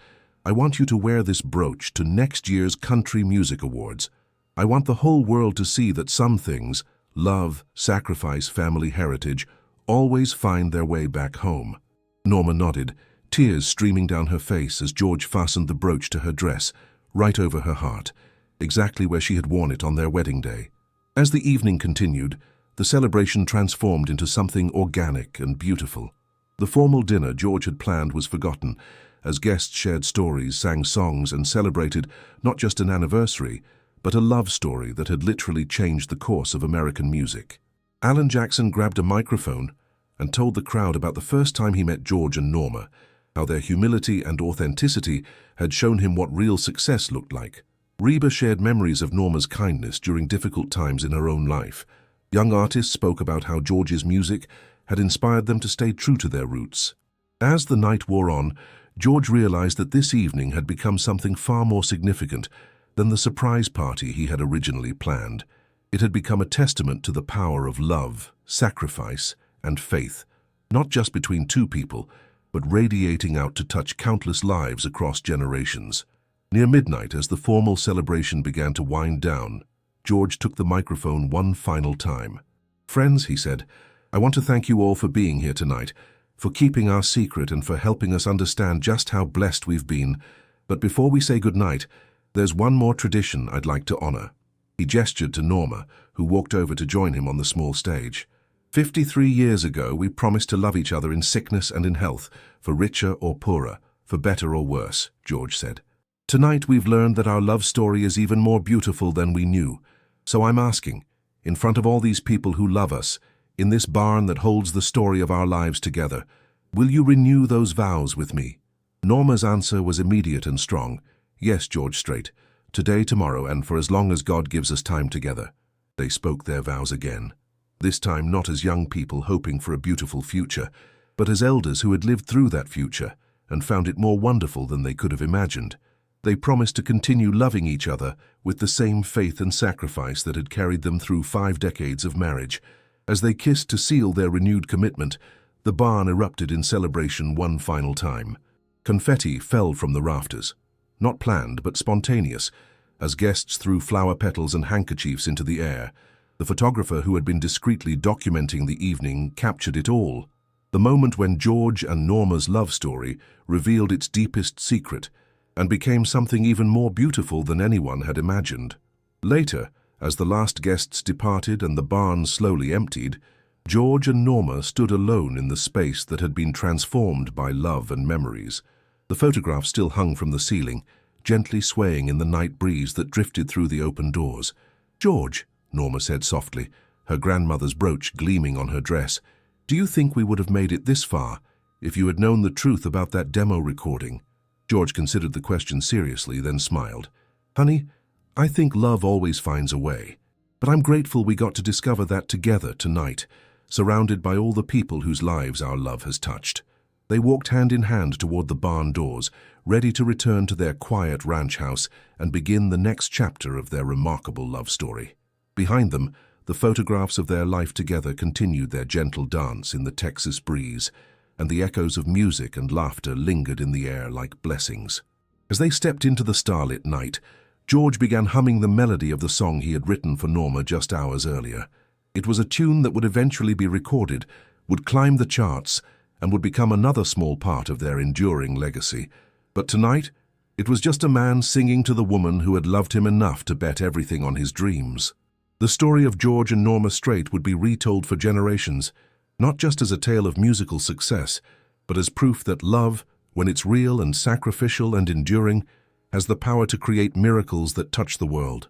I want you to wear this brooch to next year's Country Music Awards. I want the whole world to see that some things, love, sacrifice, family heritage, always find their way back home. Norma nodded, tears streaming down her face as George fastened the brooch to her dress, right over her heart, exactly where she had worn it on their wedding day. As the evening continued, the celebration transformed into something organic and beautiful. The formal dinner George had planned was forgotten, as guests shared stories, sang songs, and celebrated not just an anniversary, but a love story that had literally changed the course of American music. Alan Jackson grabbed a microphone and told the crowd about the first time he met George and Norma, how their humility and authenticity had shown him what real success looked like. Reba shared memories of Norma's kindness during difficult times in her own life. Young artists spoke about how George's music had inspired them to stay true to their roots. As the night wore on, George realized that this evening had become something far more significant than the surprise party he had originally planned. It had become a testament to the power of love, sacrifice, and faith, not just between two people, but radiating out to touch countless lives across generations. Near midnight, as the formal celebration began to wind down, George took the microphone one final time. Friends, he said, I want to thank you all for being here tonight, for keeping our secret and for helping us understand just how blessed we've been. But before we say goodnight, there's one more tradition I'd like to honor. He gestured to Norma, who walked over to join him on the small stage. 53 years ago, we promised to love each other in sickness and in health, for richer or poorer, for better or worse, George said. Tonight we've learned that our love story is even more beautiful than we knew. So I'm asking, in front of all these people who love us, in this barn that holds the story of our lives together, will you renew those vows with me? Norma's answer was immediate and strong. Yes, George Strait. Today, tomorrow, and for as long as God gives us time together. They spoke their vows again. This time not as young people hoping for a beautiful future, but as elders who had lived through that future and found it more wonderful than they could have imagined. They promised to continue loving each other with the same faith and sacrifice that had carried them through 5 decades of marriage. As they kissed to seal their renewed commitment, the barn erupted in celebration one final time. Confetti fell from the rafters. Not planned, but spontaneous, as guests threw flower petals and handkerchiefs into the air. The photographer who had been discreetly documenting the evening captured it all. The moment when George and Norma's love story revealed its deepest secret and became something even more beautiful than anyone had imagined. Later, as the last guests departed and the barn slowly emptied, George and Norma stood alone in the space that had been transformed by love and memories. The photograph still hung from the ceiling, gently swaying in the night breeze that drifted through the open doors. George, Norma said softly, her grandmother's brooch gleaming on her dress, do you think we would have made it this far if you had known the truth about that demo recording? George considered the question seriously, then smiled. Honey, I think love always finds a way. But I'm grateful we got to discover that together tonight, surrounded by all the people whose lives our love has touched. They walked hand in hand toward the barn doors, ready to return to their quiet ranch house and begin the next chapter of their remarkable love story. Behind them, the photographs of their life together continued their gentle dance in the Texas breeze, and the echoes of music and laughter lingered in the air like blessings. As they stepped into the starlit night, George began humming the melody of the song he had written for Norma just hours earlier. It was a tune that would eventually be recorded, would climb the charts, and would become another small part of their enduring legacy. But tonight, it was just a man singing to the woman who had loved him enough to bet everything on his dreams. The story of George and Norma Strait would be retold for generations, not just as a tale of musical success, but as proof that love, when it's real and sacrificial and enduring, has the power to create miracles that touch the world.